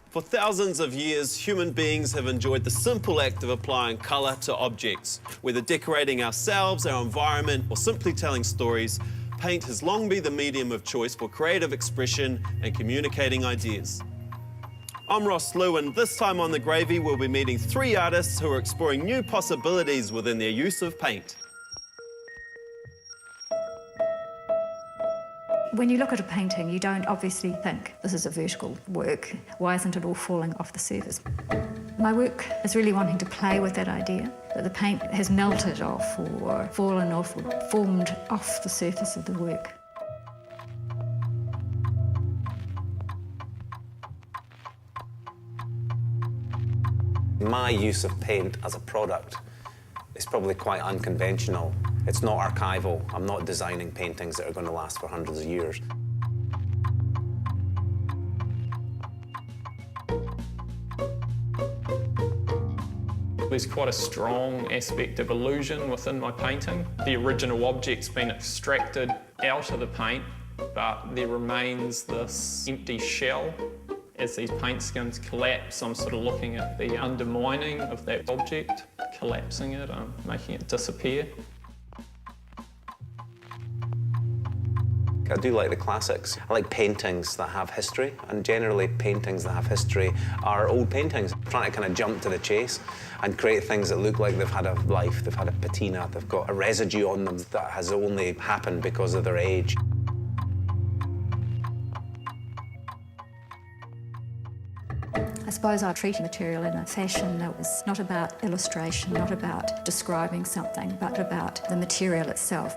For thousands of years, human beings have enjoyed the simple act of applying colour to objects. Whether decorating ourselves, our environment, or simply telling stories, paint has long been the medium of choice for creative expression and communicating ideas. I'm Ross Lew, and this time on The Gravy, we'll be meeting 3 artists who are exploring new possibilities within their use of paint. When you look at a painting, you don't obviously think, this is a vertical work, why isn't it all falling off the surface? My work is really wanting to play with that idea, that the paint has melted off or fallen off or formed off the surface of the work. My use of paint as a product is probably quite unconventional. It's not archival. I'm not designing paintings that are going to last for hundreds of years. There's quite a strong aspect of illusion within my painting. The original object's been extracted out of the paint, but there remains this empty shell. As these paint skins collapse, I'm sort of looking at the undermining of that object, collapsing it, making it disappear. I do like the classics. I like paintings that have history, and generally paintings that have history are old paintings. I'm trying to kind of jump to the chase and create things that look like they've had a life, they've had a patina, they've got a residue on them that has only happened because of their age. I suppose I treated material in a fashion that was not about illustration, not about describing something, but about the material itself.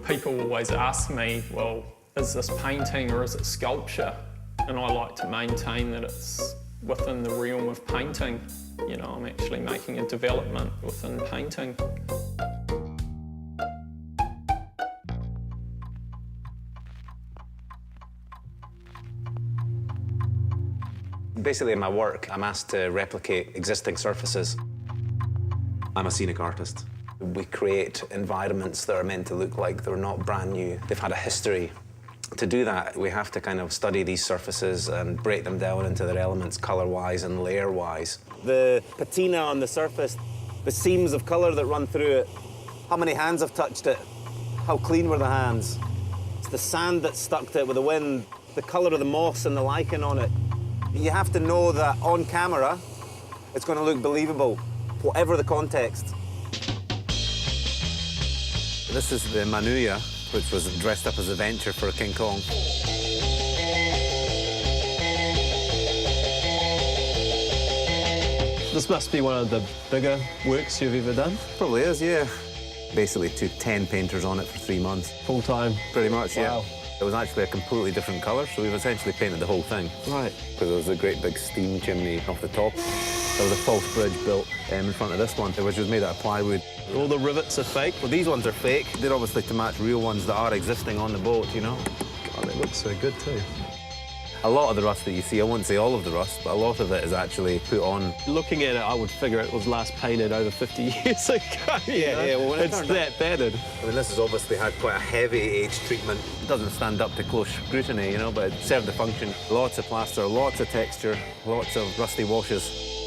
People always ask me, well, is this painting or is it sculpture? And I like to maintain that it's within the realm of painting. You know, I'm actually making a development within painting. Basically, in my work, I'm asked to replicate existing surfaces. I'm a scenic artist. We create environments that are meant to look like they're not brand new. They've had a history. To do that, we have to kind of study these surfaces and break them down into their elements, colour-wise and layer-wise. The patina on the surface, the seams of colour that run through it, how many hands have touched it, how clean were the hands. It's the sand that stuck to it with the wind, the colour of the moss and the lichen on it. You have to know that on camera, it's going to look believable, whatever the context. This is the Manuya, which was dressed up as a venture for King Kong. This must be one of the bigger works you've ever done? Probably is, yeah. Basically took 10 painters on it for 3 months. Full time? Pretty much, yeah. Wow. It was actually a completely different colour, so we've essentially painted the whole thing. Right. Because there was a great big steam chimney off the top. There was a false bridge built in front of this one, which was made out of plywood. All the rivets are fake? Well, these ones are fake. They're obviously to match real ones that are existing on the boat, you know? God, they look so good too. A lot of the rust that you see, I won't say all of the rust, but a lot of it is actually put on. Looking at it, I would figure it was last painted over 50 years ago. Yeah, well, when it's that battered. I mean, this has obviously had quite a heavy age treatment. It doesn't stand up to close scrutiny, you know, but it served the function. Lots of plaster, lots of texture, lots of rusty washes.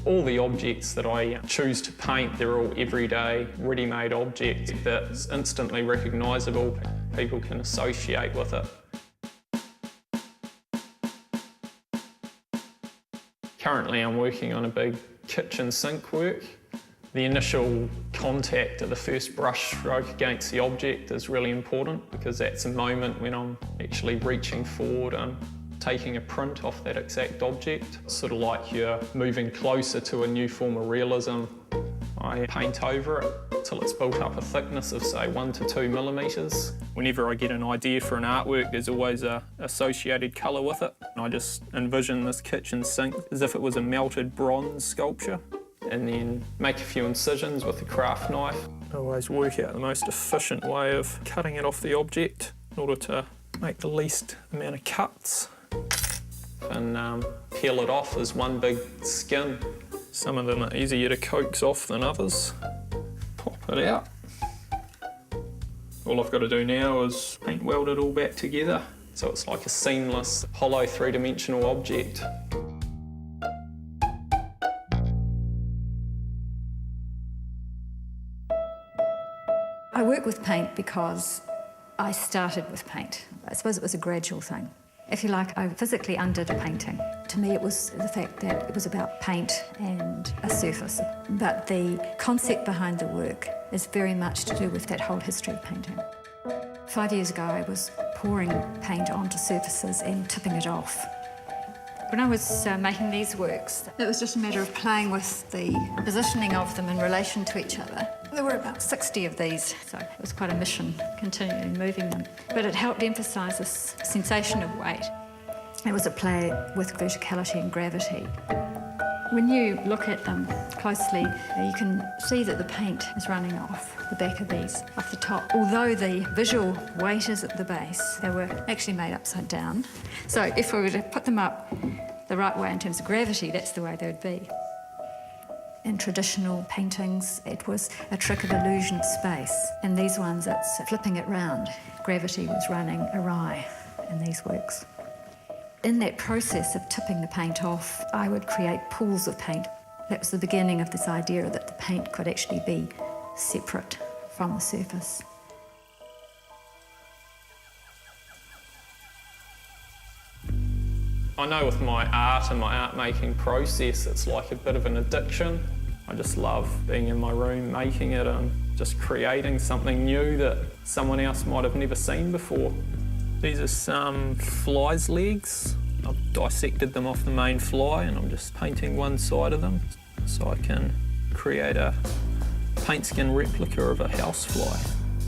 All the objects that I choose to paint, they're all everyday, ready-made objects that's instantly recognisable. People can associate with it. Currently, I'm working on a big kitchen sink work. The initial contact of the first brush stroke against the object is really important because that's a moment when I'm actually reaching forward and taking a print off that exact object. It's sort of like you're moving closer to a new form of realism. I paint over it till it's built up a thickness of, say, 1 to 2 millimetres. Whenever I get an idea for an artwork, there's always an associated colour with it. And I just envision this kitchen sink as if it was a melted bronze sculpture, and then make a few incisions with a craft knife. I always work out the most efficient way of cutting it off the object in order to make the least amount of cuts and peel it off as one big skin. Some of them are easier to coax off than others. Pop it out. All I've got to do now is paint weld it all back together so it's like a seamless, hollow, three-dimensional object. I work with paint because I started with paint. I suppose it was a gradual thing. If you like, I physically undid a painting. To me, it was the fact that it was about paint and a surface. But the concept behind the work is very much to do with that whole history of painting. 5 years ago, I was pouring paint onto surfaces and tipping it off. When I was making these works, it was just a matter of playing with the positioning of them in relation to each other. There were about 60 of these, so it was quite a mission continually moving them. But it helped emphasise this sensation of weight. It was a play with verticality and gravity. When you look at them closely, you can see that the paint is running off the back of these, off the top. Although the visual weight is at the base, they were actually made upside down. So if we were to put them up the right way in terms of gravity, that's the way they would be. In traditional paintings, it was a trick of illusion of space. In these ones, it's flipping it round. Gravity was running awry in these works. In that process of tipping the paint off, I would create pools of paint. That was the beginning of this idea that the paint could actually be separate from the surface. I know with my art and my art making process, it's like a bit of an addiction. I just love being in my room, making it and just creating something new that someone else might have never seen before. These are some fly's legs. I've dissected them off the main fly and I'm just painting one side of them so I can create a paint skin replica of a housefly.